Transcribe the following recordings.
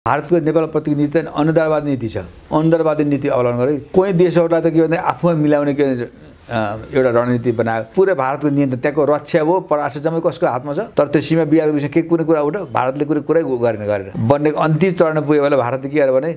भारतको नेपाल प्रतिको नीति अनुदारवादी नीति छ। अनुदारवादी नीति अवलम्बन गरे कोही देशहरूलाई त के भन्दा आफूमा मिलाउने के एउटा रणनीति बनायो। पुरै भारतको नियन्त्रण त्यहाँको रक्षा हो परराष्ट्र जम्मै कसको हातमा छ। तर त्यो सीमा विवादको विषय के कुनै कुरा उठ भारतले कुरै गरेन बन्ने अन्तिम चरण पुग्यो भने भारतले के गर्यो भने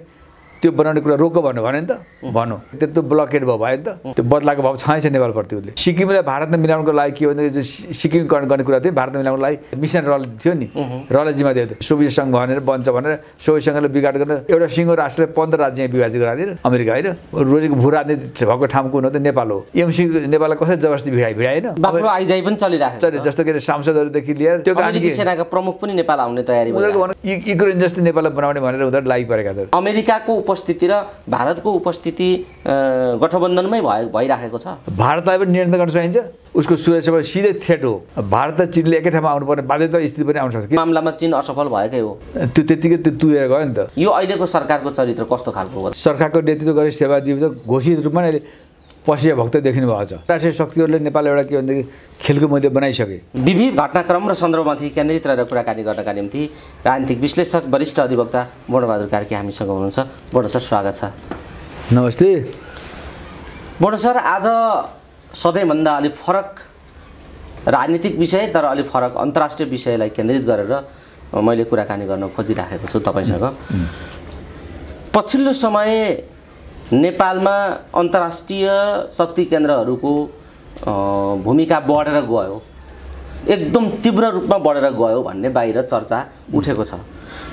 त्यो बनाउने कुरा रोक भन्नु भने नि त भन्नु त्यत्रो ब्लकेट भयो नि त त्यो बदलाको भाव छैन नेपालप्रति। उसले सिक्किमलाई भारतमा मिलाउनको लागि के भन्दा सिक्किमकरण गर्ने कुरा थियो भारतमा मिलाउनको लागि मिसन रल थियो नि रले जिम्मा दिएको थियो। सोभियत सङ्घ भनेर बन्छ भनेर सोभियत सङ्घले बिगाड गर्न एउटा सिङ्गो राष्ट्रले 15 राज्यमा विभाजित गराइदिएर अमेरिका होइन रोजेको भू राजनीति भएको ठाउँ कुन हो त नेपाल हो। एमसी नेपाललाई कसरी जबरजस्ती भिडाएन बाक्लो आइजाइ पनि चलिरहेको छ। जस्तो कि सांसदहरूदेखि लिएर त्यो अमेरिकी सेनाका प्रमुख पनि नेपाल आउने तयारी युक्रेन जस्तै नेपाललाई बनाउने भनेर उनीहरू लागिपरेका छन्। अमेरिकाको उपस्थिति र भारतको उपस्थिति गठबन्धनमै भइराखेको छ। भारतलाई पनि नियन्त्रण गर्न सकिन्छ। उसको सुरक्षामा सिधै थ्रेट हो। भारत र चीनले एकै ठाउँमा आउनुपर्ने बाध्यता स्थिति पनि आउन सक्छ। मामलामा चीन असफल भएकै हो। त्यो त्यतिकै त्यो तुरेर गयो नि त। यो अहिलेको सरकारको चरित्र कस्तो खालको हो? सरकारको नेतृत्व गरी सेवाजीवी त घोषित रूपमा अहिले पसिया भक्त देखिनु भएको छ। राष्ट्रिय शक्तिहरूले नेपाल एउटा के भनेदेखि खेलको मूल्य बनाइसके। विविध घटनाक्रम र सन्दर्भमाथि केन्द्रित रहेर कुराकानी गर्नका निम्ति राजनीतिक विश्लेषक वरिष्ठ अधिवक्ता वर्णबहादुर कार्की हामीसँग हुनुहुन्छ। वर्ण सर स्वागत छ। नमस्ते। वर्ण सर आज सधैँभन्दा अलिक फरक राजनीतिक विषय तर अलिक फरक अन्तर्राष्ट्रिय विषयलाई केन्द्रित गरेर मैले कुराकानी गर्न खोजिराखेको छु तपाईँसँग। पछिल्लो समय नेपालमा अन्तर्राष्ट्रिय शक्ति केन्द्रहरूको भूमिका बढेर गयो, एकदम तीव्र रूपमा बढेर गयो भन्ने बाहिर चर्चा उठेको छ।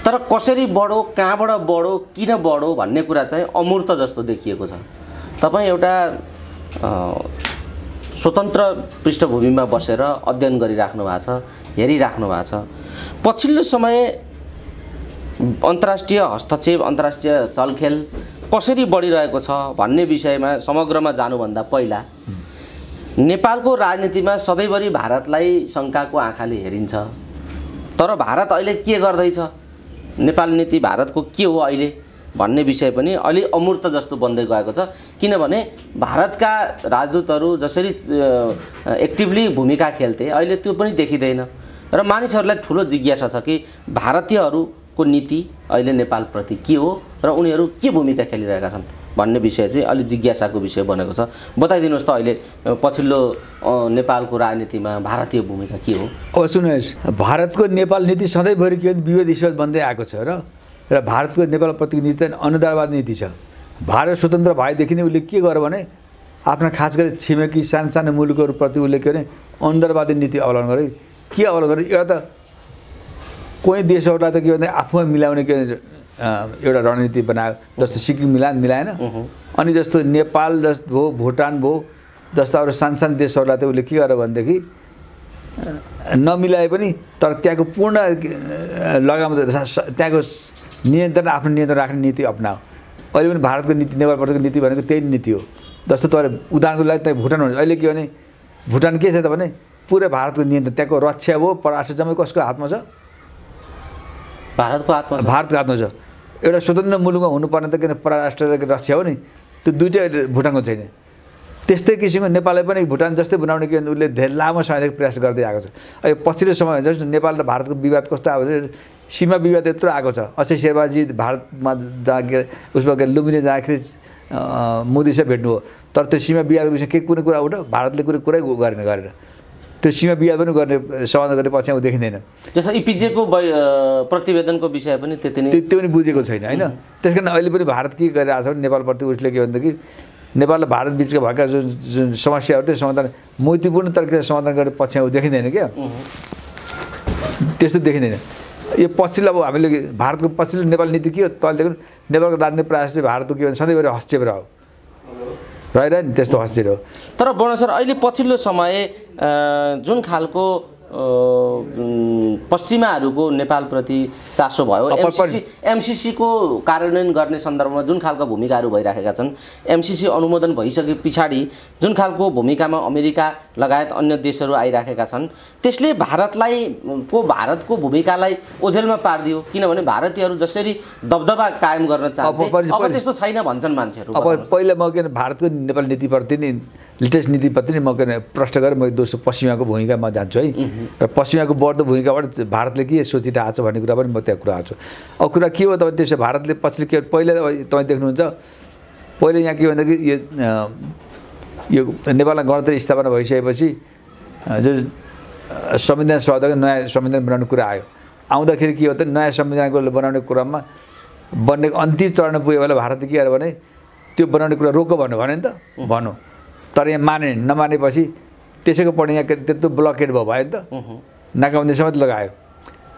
तर कसरी बढो, कहाँबाट बढो, किन बढो भन्ने कुरा चाहिँ अमूर्त जस्तो देखिएको छ। तपाईँ एउटा स्वतन्त्र पृष्ठभूमिमा बसेर अध्ययन गरिराख्नु भएको छ, हेरिराख्नु भएको छ। पछिल्लो समय अन्तर्राष्ट्रिय हस्तक्षेप, अन्तर्राष्ट्रिय चलखेल कसरी बढिरहेको छ भन्ने विषयमा समग्रमा जानुभन्दा पहिला नेपालको राजनीतिमा सधैँभरि भारतलाई शङ्काको आँखाले हेरिन्छ। तर भारत अहिले के गर्दैछ, नेपाल नीति भारतको के हो अहिले भन्ने विषय पनि अलि अमूर्त जस्तो बन्दै गएको छ। किनभने भारतका राजदूतहरू जसरी एक्टिभली भूमिका खेल्थे अहिले त्यो पनि देखिँदैन र मानिसहरूलाई ठुलो जिज्ञासा छ कि भारतीयहरूको नीति अहिले नेपालप्रति के हो र उनीहरू के भूमिका खेलिरहेका छन् भन्ने विषय चाहिँ अलि जिज्ञासाको विषय बनेको छ। बताइदिनुहोस् त अहिले पछिल्लो नेपालको राजनीतिमा भारतीय भूमिका के हो? अब सुन्नुहोस्, भारतको नेपाल नीति सधैँभरि के विवाद बन्दै आएको छ र भारतको नेपाल प्रतिको नीति अनुदारवादी नीति छ। भारत स्वतन्त्र भएदेखि नै उसले के गर्यो भने आफ्ना खास गरी छिमेकी सानो मुलुकहरूप्रति उसले के भने अनुदारवादी नीति अवलम्बन गरे। के अवलम्बन गरे? एउटा त कोही देशहरूलाई त के भन्दा आफूमा मिलाउने के एउटा रणनीति बनायो। जस्तो सिक्किम मिलाएन अनि जस्तो नेपाल जस्तो भयो, भुटान भयो, जस्तो अरू सानो देशहरूलाई त उसले के गर्यो भनेदेखि नमिलाए पनि तर त्यहाँको पूर्ण लगाम त्यहाँको नियन्त्रण आफ्नो नियन्त्रण राख्ने नीति अपनाओ। अहिले पनि भारतको नीति नेपालप्रतिको नीति भनेको त्यही नीति हो। जस्तो तपाईँले उदाहरणको लागि त्यहाँ भुटान हुन्छ। अहिले के भने भुटान के छ त भने पुरै भारतको नियन्त्रण त्यहाँको रक्षा हो परराष्ट्र जम्मै कसको हातमा छ? भारतको हातमा। भारतको हातमा छ। एउटा स्वतन्त्र मुलुकमा हुनुपर्ने त किन परराष्ट्र रक्षा हो नि, त्यो दुइटै भुटानको छैन। त्यस्तै किसिमको नेपालले पनि भुटान जस्तै बनाउने के उसले धेरै लामो समयदेखि प्रयास गर्दै आएको छ। अहिले पछिल्लो समय जस्तो नेपाल र भारतको विवाद कस्तो आएको छ, सीमा विवाद यत्रो आएको छ। अक्षय शेरबाजी भारतमा उसमा लुम्बिनी जाँदाखेरि मोदीसँग भेट्नु हो तर त्यो सीमा विवादको विषय के कुनै कुरा उठ भारतले कुरै गरेन त्यो सीमा विवाद पनि गर्ने समाधान गर्ने पक्षमा देखिँदैन। जस्तो इपिजेको प्रतिवेदनको विषय पनि त्यो पनि बुझेको छैन होइन। त्यस कारण अहिले पनि भारत के गरिरहेको छ भने नेपालप्रति उसले के भनेदेखि नेपाल र भारत बिचका भएका जुन समस्याहरू त्यो समाधान मैत्रीपूर्ण तरिकाले समाधान गर्ने पक्षमा देखिँदैन क्या, त्यस्तो देखिँदैन। यो पछिल्लो अब हामीले भारतको पछिल्लो नेपाल नीति के हो तैँले नेपालको राजनीतिक प्रयासले भारतको के भन्छ सधैँभरि हस्तक्षेप रह्यो रहेर नि त्यस्तो हस्तेर हो। तर वर्ण सर अहिले पछिल्लो समय जुन खालको पश्चिमाहरूको नेपालप्रति चासो भयो, एमसीसीको कार्यान्वयन गर्ने सन्दर्भमा जुन खालको भूमिकाहरू भइराखेका छन्, एमसीसी अनुमोदन भइसके पछाडि जुन खालको भूमिकामा अमेरिका लगायत अन्य देशहरू आइराखेका छन्, त्यसले भारतको भूमिकालाई ओझेलमा पारिदियो। किनभने भारतीयहरू जसरी दबदबा कायम गर्न चाहन्थे अब त्यस्तो छैन भन्छन् मान्छेहरू। अब पहिला म के भारतको नेपाल नीतिप्रति नि लेटेस्ट नीतिप्रति म प्रश्न गरेर म दोस्रो पश्चिमाको भूमिकामा जान्छु है र पश्चिमाको बढ्दो भूमिकाबाट भारतले के सोचिरहेको छ भन्ने कुरा पनि म त्यहाँ कुरा आएको छु। अब कुरा के हो त त्यसो भारतले पछि के पहिला तपाईँ देख्नुहुन्छ पहिले यहाँ के भन्दाखेरि यो नेपालमा गणतन्त्र स्थापना भइसकेपछि जो संविधान सभाको नयाँ संविधान बनाउने कुरा आयो। आउँदाखेरि के हो त नयाँ संविधानको बनाउने क्रममा बन्ने अन्तिम चरण पुग्यो भने भारतले के गर्यो भने त्यो बनाउने कुरा रोक भन्यो भने नि त भनौँ, तर यहाँ माने नमानेपछि त्यसैको पढ्ने यहाँ त्यत्रो ब्लकेट भयो नि त, नाकाबन्दी समेत लगायो।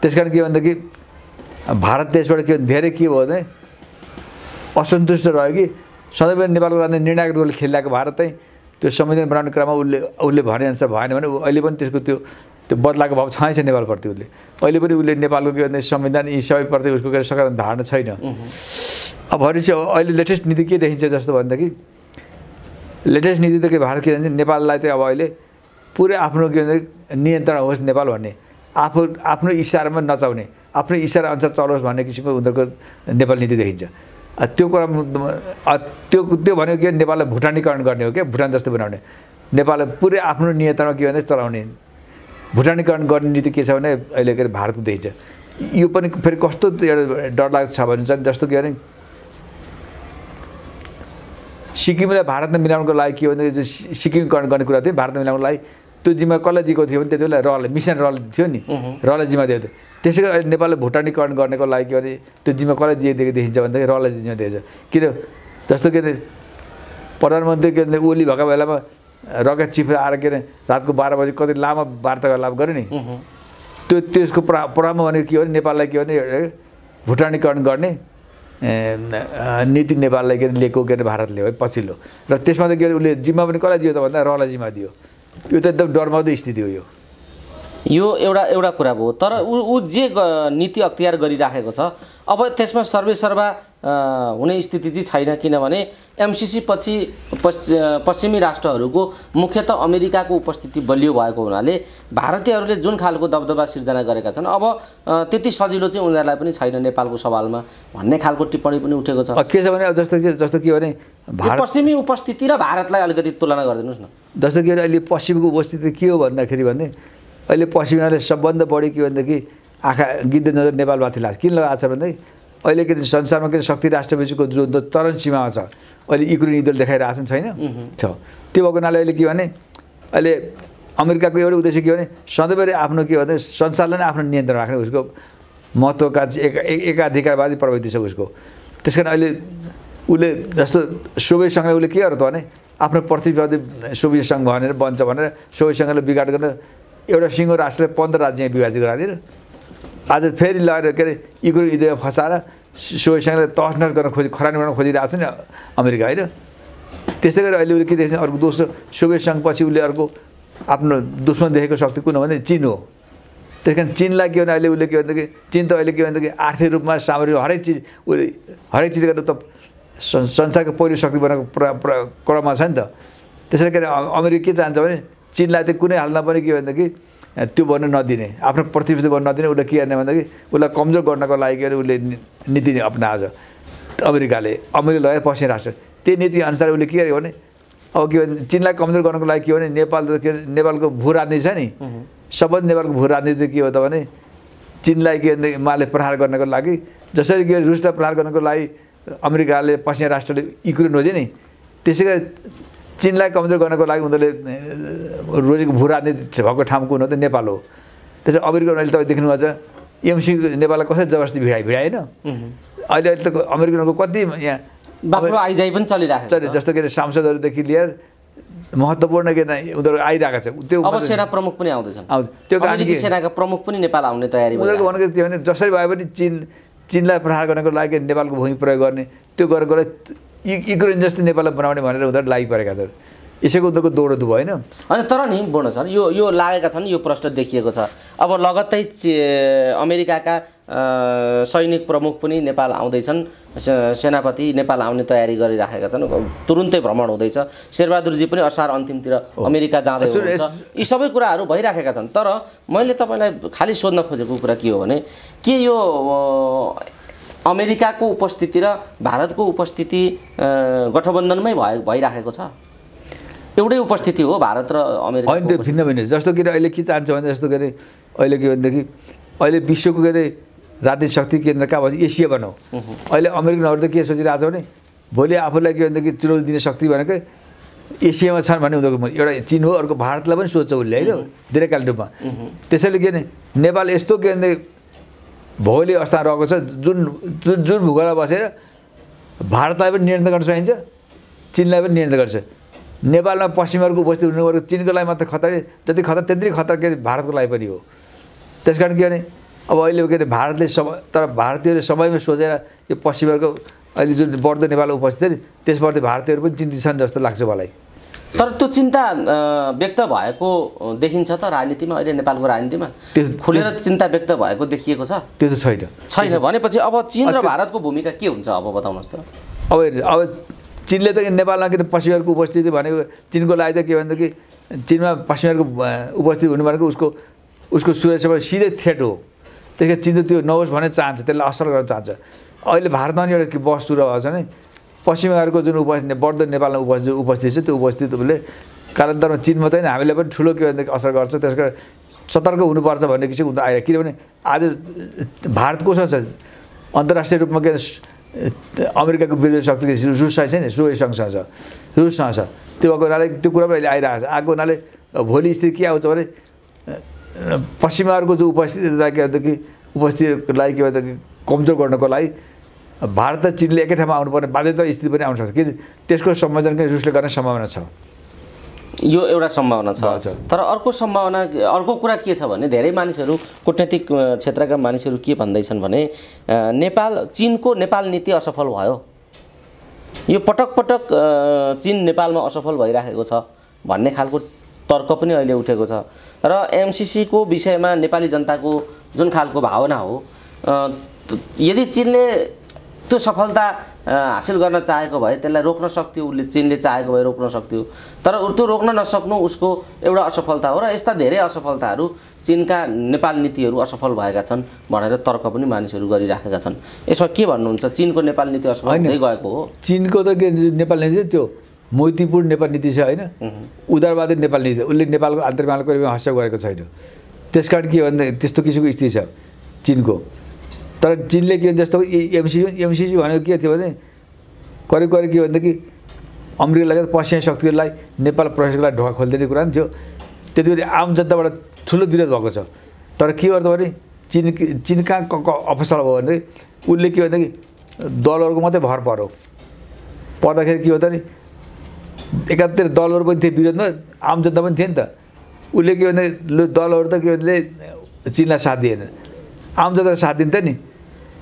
त्यस कारण के भन्दाखेरि भारत देशबाट के धेरै के भयो भने असन्तुष्ट रह्यो कि सधैँ नेपालको राजनीति निर्णायक रोल खेलिरहेको भारत चाहिँ त्यो संविधान बनाउने क्रममा उसले भनेअनुसार भएन भने अहिले पनि त्यसको त्यो बदलाको भाव छँदैछ नेपालप्रति। उसले अहिले पनि उसले नेपालको के भन्दा संविधान यी सबैप्रति उसको के सकारात्मक धारणा छैन। अब भनेपछि अहिले लेटेस्ट नीति के देखिन्छ जस्तो भन्दाखेरि लेटेस्ट नीति त के भारत के भन्छ नेपाललाई चाहिँ अब अहिले पुरै आफ्नो के भन्छ नियन्त्रण होस् नेपाल भन्ने, आफ्नो इसारामा नचाउने, आफ्नो इसारा अनुसार चलोस् भन्ने किसिमको उनीहरूको नेपाल नीति देखिन्छ। त्यो कुरा त्यो भनेको के नेपाललाई भुटानीकरण गर्ने हो क्या, भुटान जस्तो बनाउने, नेपाललाई पुरै आफ्नो नियन्त्रणमा के भन्दा चलाउने भुटानीकरण गर्ने नीति के छ भने अहिले के भारतको देखिन्छ। यो पनि फेरि कस्तो एउटा डरलाग्दो छ भने चाहिँ जस्तो के भने सिक्किमलाई भारतमा मिलाउनको लागि के भने सिक्किमकरण गर्ने कुरा थियो, भारतमा मिलाउनको लागि त्यो जिम्मा कसलाई दिएको थियो भने त्यति बेला रल मिसन रल थियो नि, रललाई जिम्मा दिएको थियो। त्यसै गरी नेपालले भुटानीकरण गर्नेको लागि के भने त्यो जिम्मा कसलाई दिएको देखिन्छ भन्दाखेरि रललाई जिम्मा दिएछ। किन जस्तो के अरे प्रधानमन्त्री के अरे ओली भएको बेलामा रकेट चिफ आएर के अरे रातको 12 बजे कति लामो वार्तालाप गऱ्यो नि, त्यसको प्रभावमा भनेको के हो भने नेपाललाई के भने भुटानीकरण गर्ने नीति नेपाललाई के लिएको के अरे भारतले हो पछिल्लो। र त्यसमा त के अरे उसले जिम्मा पनि कसलाई दियो त भन्दा रललाई जिम्मा दियो। यो त एकदम डरमग्दो स्थिति हो। यो एउटा कुरा भयो। तर ऊ जे नीति अख्तियार गरिराखेको छ अब त्यसमा सर्वेसर्वा हुने स्थिति चाहिँ छैन, किनभने एमसिसी पछि पश्चिमी राष्ट्रहरूको मुख्यतः अमेरिकाको उपस्थिति बलियो भएको हुनाले भारतीयहरूले जुन खालको दबदबा सिर्जना गरेका छन् अब त्यति सजिलो चाहिँ उनीहरूलाई पनि छैन नेपालको सवालमा भन्ने खालको टिप्पणी पनि उठेको छ। के छ भने जस्तो के भने पश्चिमी उपस्थिति र भारतलाई अलिकति तुलना गरिदिनुहोस् न। जस्तो कि अहिले पश्चिमको उपस्थिति के हो भन्दाखेरि भने अहिले पश्चिमाले सबभन्दा बढी के भनेदेखि आँखा गिद्ध नजर नेपालमाथि लाग्छ। किन लगाएको छ भन्दाखेरि अहिले के संसारमा के शक्ति राष्ट्रबिचको जो चरम सीमामा छ अहिले युक्रेन युद्ध देखाइरहेको छैन छ। त्यो भएको हुनाले अहिले के भने अहिले अमेरिकाको एउटा उद्देश्य के भने सधैँभरि आफ्नो के भने संसारलाई नै आफ्नो नियन्त्रण राख्ने उसको महत्त्वकांक्षी एकाधिकारवादी प्रवृत्ति छ उसको। त्यस कारण अहिले उसले जस्तो सोभियत सङ्घले उसले के गर्यो त भने आफ्नो प्रतिस्पर्धी सोभियत सङ्घ भनेर बन्छ भनेर सोभियत सङ्घले बिगाड गर्न एउटा सिङ्गो राष्ट्रले 15 राज्यमा विभाजित गराइदियो। आज फेरि लगेर के अरे युक्रेन युद्धमा फसाएर सोभियत सङ्घले तहस नहस गर्न खरानी गर्न खोजिरहेको छ नि अमेरिका होइन। त्यस्तै गरी अहिले उसले के देख्छ अर्को दोस्रो सोभियत सङ्घपछि उसले अर्को आफ्नो दुश्मन देखेको शक्ति कुन हो भने चीन हो। त्यस कारण चीनलाई के भने अहिले उसले के भनेदेखि चीन त अहिले के भनेदेखि आर्थिक रूपमा सामरिक हरेक चिज गर्दा त संसारको पहिलो शक्ति बनाएको क्रममा छ नि त। त्यसैले के अमेरिका के चाहन्छ भने चीनलाई त कुनै हालमा पनि के भनेदेखि त्यो बन्न नदिने, आफ्नो प्रतिस्पर्धी बन्न नदिने, उसले के गर्ने भन्दाखेरि उसलाई कमजोर गर्नको लागि के अरे उसले नीति अपनाएको छ अमेरिकाले लगाए पश्चिमी राष्ट्र। त्यही नीति अनुसार उसले के गर्यो भने अब के भने चीनलाई कमजोर गर्नको लागि के भने नेपालको भू राजनीति छ नि, सबभन्दा नेपालको भू राजनीति के हो त भने चीनलाई के भने माले प्रहार गर्नको लागि जसरी के रुसलाई प्रहार गर्नको लागि अमेरिकाले पश्चिमी राष्ट्रले युक्रेन रोजे नि, त्यसै गरी चीनलाई कमजोर गर्नको लागि उनीहरूले रोजेको भू राजनीति भएको ठाउँ कुन हो त नेपाल हो। त्यसै अमेरिकनहरूले तपाईँ देख्नुभएको छ एमसी नेपाललाई कसरी जबरजस्ती भिडाएन। अहिले त अमेरिकनको कति यहाँ बाक्लो आइजाइ पनि चलिरहेको छ। जस्तो के सांसदहरूदेखि लिएर महत्त्वपूर्ण के उनीहरू आइरहेको छ। त्यो अब सेना प्रमुख पनि आउँदैछन्, त्यो अमेरिकी सेनाका प्रमुख पनि नेपाल आउने तयारी उनीहरूको भनेको के भने जसरी भए पनि चीनलाई प्रहार गर्नको लागि नेपालको भूमि प्रयोग गर्ने त्यो गरेको युक्रेन जस्तै नेपाललाई बनाउने भनेर उनीहरू लागिपरेका छन्। यसैको उनीहरूको दौडो भएन। अनि तर नि बोर्न सर यो लागेका छन्, यो प्रश्न देखिएको छ। अब लगत्तै अमेरिकाका सैनिक प्रमुख पनि नेपाल आउँदैछन्, सेनापति नेपाल आउने तयारी गरिराखेका छन्, तुरुन्तै भ्रमण हुँदैछ। शेरबहादुरजी पनि असार अन्तिमतिर अमेरिका जाँदै हुनुहुन्छ। यी सबै कुराहरू भइराखेका छन्। तर मैले तपाईँलाई खालि सोध्न खोजेको कुरा के हो भने के यो अमेरिकाको उपस्थिति र भारतको उपस्थिति गठबन्धनमै भइराखेको छ? एउटै उपस्थिति हो भारत र अमेरिका होइन त्यो भिन्न भिन्न जस्तो कि अहिले के चाहन्छ भने जस्तो के अरे अहिले के भनेदेखि अहिले विश्वको के अरे राजनीतिक शक्ति केन्द्र कहाँ भन्छ एसिया बनाऊ अहिले अमेरिकनहरू त के सोचिरहेको छ भने भोलि आफूलाई के भनेदेखि चुनौती दिने शक्ति भनेकै एसियामा छन् भन्ने उनीहरूको एउटा चीन हो अर्को भारतलाई पनि सोध्छ उसले होइन दीर्घकालीन रूपमा त्यसैले के भने नेपाल यस्तो के भने भौगोलिक अवस्थामा रहेको छ जुन जुन जुन भूगोलमा बसेर भारतलाई पनि नियन्त्रण गर्न सकिन्छ चीनलाई पनि नियन्त्रण गर्छ नेपालमा पश्चिमहरूको उपस्थिति हुनुको चीनको लागि मात्र खतरा जति खतरा त्यति खतरा के भारतको लागि पनि हो त्यस कारण के भने अब अहिले के अरे भारतले तर भारतीयहरूले समयमा सोचेर यो पश्चिमहरूको अहिले जुन बढ्दो नेपालको उपस्थिति छ नि त्यसप्रति भारतीयहरू पनि चिन्तित छन् जस्तो लाग्छ मलाई तर त्यो चिन्ता व्यक्त भएको देखिन्छ त राजनीतिमा अहिले नेपालको राजनीतिमा खुलेर चिन्ता व्यक्त भएको देखिएको छ त्यो त छैन भनेपछि अब चीन र भारतको भूमिका के हुन्छ अब बताउनुहोस् त अब चीनले त नेपालमा के पश्चिमहरूको उपस्थिति भनेको चीनको लागि त के भनेदेखि चीनमा पश्चिमहरूको उपस्थिति हुनु भनेको उसको सुरक्षामा सिधै थ्रेट हो त्यसले चीन त त्यो नहोस् भन्ने चाहन्छ त्यसलाई असर गर्न चाहन्छ अहिले भारतमा पनि एउटा बहस सुरु भएको छ नि पश्चिमहरूको जुन उपस्थिति बढ्दो नेपालमा उपस्थिति छ त्यो उपस्थितिले कालान्तरमा चीन मात्रै होइन हामीले पनि ठुलो के भनेदेखि असर गर्छ त्यस कारण सतर्क हुनुपर्छ भन्ने किसिमको आइरहेको किनभने आज भारत कोसँग छ अन्तर्राष्ट्रिय रूपमा के अमेरिकाको विरोधी शक्ति रुससँग छ नि रुससँग छ रुससँग छ त्यो भएको हुनाले त्यो कुरा पनि अहिले आइरहेको छ आएको हुनाले भोलि स्थिति के आउँछ भने पश्चिमाहरूको जो उपस्थितिलाई के भनेदेखि उपस्थितिलाई के भनेदेखि कमजोर गर्नको लागि भारत र चीनले एकै ठाउँमा आउनुपर्ने बाध्यता स्थिति पनि आउन सक्छ कि त्यसको संयोजन पनि रुसले गर्ने सम्भावना छ यो एउटा सम्भावना छ तर अर्को कुरा के छ भने धेरै मानिसहरू कूटनीतिक क्षेत्रका मानिसहरू के भन्दैछन् भने चीनको नेपाल नीति असफल भयो यो पटक पटक चीन नेपालमा असफल भइराखेको छ भन्ने खालको तर्क पनि अहिले उठेको छ र एमसीसी को विषयमा नेपाली जनताको जुन खालको भावना हो यदि चीनले त्यो सफलता हासिल गर्न चाहेको भए त्यसलाई रोक्न सक्थ्यो उसले चीनले चाहेको भए रोक्न सक्थ्यो तर त्यो रोक्न नसक्नु उसको एउटा असफलता हो र यस्ता धेरै असफलताहरू चीनका नेपाल नीतिहरू असफल भएका छन् भनेर तर्क पनि मानिसहरू गरिराखेका छन् यसमा के भन्नुहुन्छ चीनको नेपाल नीति असफल हुँदै गएको हो चीनको त के नेपाल नीति त्यो मैत्रीपूर्ण नेपाल नीति छ होइन उदारवादी नेपाल नीति उसले नेपालको आन्तरिक कहिल्यै हस्तक्षेप गरेको छैन त्यसकारण के भन्दा त्यस्तो किसिमको स्थिति छ चीनको तर चीनले के जस्तो एमसीसी भनेको के थियो भने करिब के भनेदेखि अमेरिका लगायत पश्चिमी शक्तिहरूलाई नेपाल प्रवेशको लागि ढोका खोलिदिने कुरा पनि थियो त्यति बेला आम जनताबाट ठुलो विरोध भएको छ तर के गर्दा भने चीन कहाँ अफसल भयो भने उसले के भनेदेखि दलहरूको मात्रै भर पर्दाखेरि के हो त नि एकातिर दलहरू पनि थिए विरोधमा आम जनता पनि थिए नि त उसले के भने दलहरू त के भन्दै चीनलाई साथ दिएन आम जनतालाई साथ दिन्थ्यो नि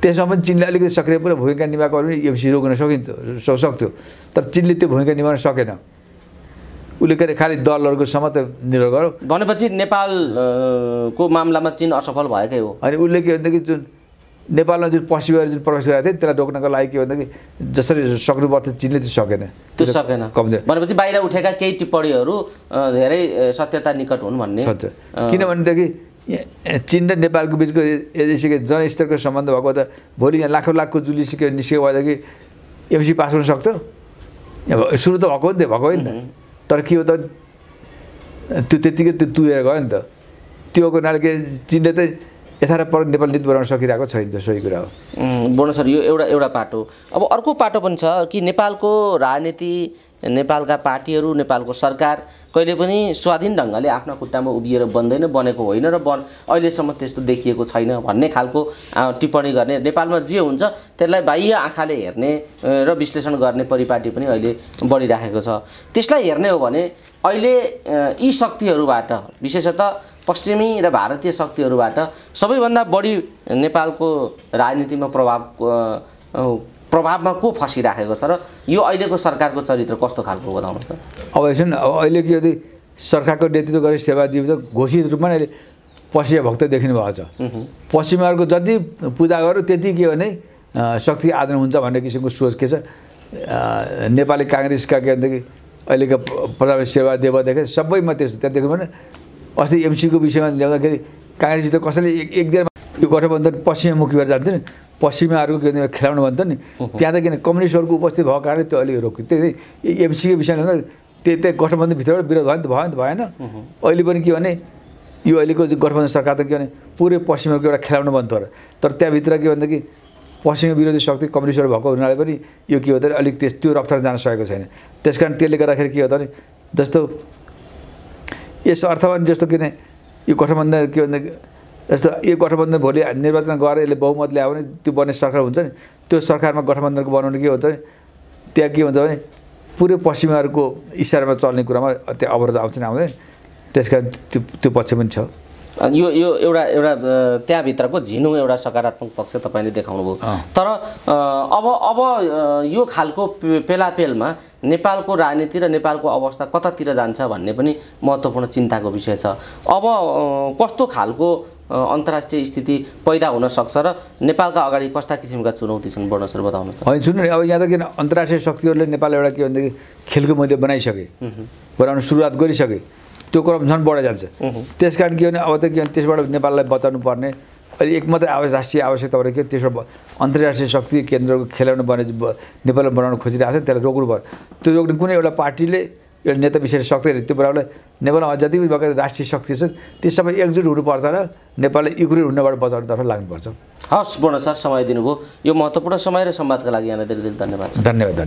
त्यसमा पनि चीनले अलिकति सक्रिय पुरा भूमिका निभाएको भने एमसी रोक्न सक्थ्यो तर चीनले त्यो भूमिका निभाउन सकेन उसले के खालि दलहरूको मात्रै निर्भर गर्यो भनेपछि नेपालको मामलामा चीन असफल भएकै हो अनि उसले के भनेदेखि जुन नेपालमा जुन पश्चिमहरू जुन प्रवेश गरेको थियो त्यसलाई रोक्नको लागि के भन्दाखेरि जसरी सक्नुपर्थ्यो चीनले त्यो सकेन कमजोर भनेपछि बाहिर उठेका केही टिप्पणीहरू धेरै सत्यता निकट हुन् भन्ने किनभनेदेखि चीन र नेपालको बिचको यसरी जनस्तरको सम्बन्ध भएको त भोलि यहाँ लाखौँ जुलिसक्यो निस्केको भएदेखि एमसी पास गर्न सक्थ्यो सुरु त भएको नि त तर के हो त त्यो त्यतिकै त्यो तुरेर गयो नि त त्यो हुनाले के चीनले त यथार्थ नेपाल नीति बनाउन सकिरहेको छैन त सही कुरा हो बोर्न सर यो एउटा पाटो अब अर्को पाटो पनि छ कि नेपालको राजनीति नेपालका पार्टीहरू नेपालको सरकार कहिले पनि स्वाधीन ढङ्गले आफ्ना खुट्टामा उभिएर बनेको होइन र अहिलेसम्म त्यस्तो देखिएको छैन भन्ने खालको टिप्पणी गर्ने नेपालमा जे हुन्छ त्यसलाई बाह्य आँखाले हेर्ने र विश्लेषण गर्ने परिपाटी पनि अहिले बढिराखेको छ त्यसलाई हेर्ने हो भने अहिले यी शक्तिहरूबाट विशेषतः पश्चिमी र भारतीय शक्तिहरूबाट सबैभन्दा बढी नेपालको राजनीतिमा प्रभावमा को फसिराखेको छ र यो अहिलेको सरकारको चरित्र कस्तो खालको बताउनुहोस् त अब हेर्नु अहिले के यदि सरकारको नेतृत्व गर्ने सेवाजीवी त घोषित रूपमा अहिले पश्चिमा भक्त देखिनु भएको छ पश्चिमाहरूको जति पूजा गर्यो त्यति के भने शक्ति आदरण हुन्छ भन्ने किसिमको सोच के छ नेपाली काङ्ग्रेसका के भनेदेखि अहिलेको प्रधानमन्त्री सेवा देवदेखि सबैमा त्यस्तो त्यहाँ देख्नु भने अस्ति एमसीको विषयमा ल्याउँदाखेरि काङ्ग्रेस त कसैले एकजना यो गठबन्धन पश्चिममुखी भएर जान्थ्यो नि पश्चिमाहरूको के भने खेलाउनु भन्थ्यो नि त्यहाँ त किन कम्युनिस्टहरूको उपस्थिति भएको कारणले त्यो अलिक रोक्यो त्यही एमसीको विषयमा त्यही गठबन्धनभित्रबाट विरोध भयो नि त भएन। अहिले पनि के भने यो अहिलेको गठबन्धन सरकार त के भने पुरै पश्चिमहरूको एउटा खेलाउनु बन्द हो। तर त्यहाँभित्र के भनेदेखि पश्चिमी विरोधी शक्ति कम्युनिस्टहरू भएको हुनाले पनि यो के हो त अलिक त्यो रफ्तार जान सकेको छैन। त्यस कारण त्यसले गर्दाखेरि के हो त भने जस्तो यस अर्थमा जस्तो किन यो गठबन्धन के भन्दा जस्तो यो गठबन्धन भोलि निर्वाचन गरेर यसले बहुमत ल्यायो भने त्यो बन्ने सरकार हुन्छ नि, त्यो सरकारमा गठबन्धनको बनाउनु के हुन्छ भने त्यहाँ के हुन्छ भने पुरै पश्चिमाहरूको इसारामा चल्ने कुरामा त्यहाँ अवरोध आउँछ नि आउँदैन। त्यस कारण त्यो पक्ष पनि छ। यो एउटा त्यहाँभित्रको झिनो एउटा सकारात्मक पक्ष तपाईँले देखाउनु भयो। तर अब यो खालको पेलापेलमा नेपालको राजनीति र नेपालको अवस्था कतातिर जान्छ भन्ने पनि महत्त्वपूर्ण चिन्ताको विषय छ। अब कस्तो खालको अन्तर्राष्ट्रिय स्थिति पैदा हुन सक्छ र नेपालका अगाडि कस्ता किसिमका चुनौती छन् बढ्न सर बताउनु त। होइन सुन्नु नि, अब यहाँ त किन अन्तर्राष्ट्रिय शक्तिहरूले नेपाल एउटा के भनेदेखि खेलको मैले बनाइसके, बनाउनु सुरुवात गरिसके, त्यो क्रम झन् बढेर जान्छ। त्यस कारण के भने अब त के भने त्यसबाट नेपाललाई बचाउनु पर्ने अहिले एक मात्रै राष्ट्रिय आवश्यकता भनेको के त्यसबाट अन्तर्राष्ट्रिय शक्ति केन्द्रको खेलाउनु बने नेपाललाई बनाउन खोजिरहेको छ, त्यसलाई रोक्नु पर्यो। त्यो रोक्ने कुनै एउटा पार्टीले एउटा नेता विशेष सक्दैन। त्यो बेलालाई नेपालमा जति पनि भएको राष्ट्रिय शक्ति छ ती सबै एकजुट हुनुपर्छ र नेपाललाई इक्वली हुनबाट बचाउनुतर्फ लाग्नुपर्छ। हस् पूर्ण सर, समय दिनुभयो। यो महत्त्वपूर्ण समय र संवादका लागि यहाँलाई धेरै धेरै धन्यवाद। धन्यवाद।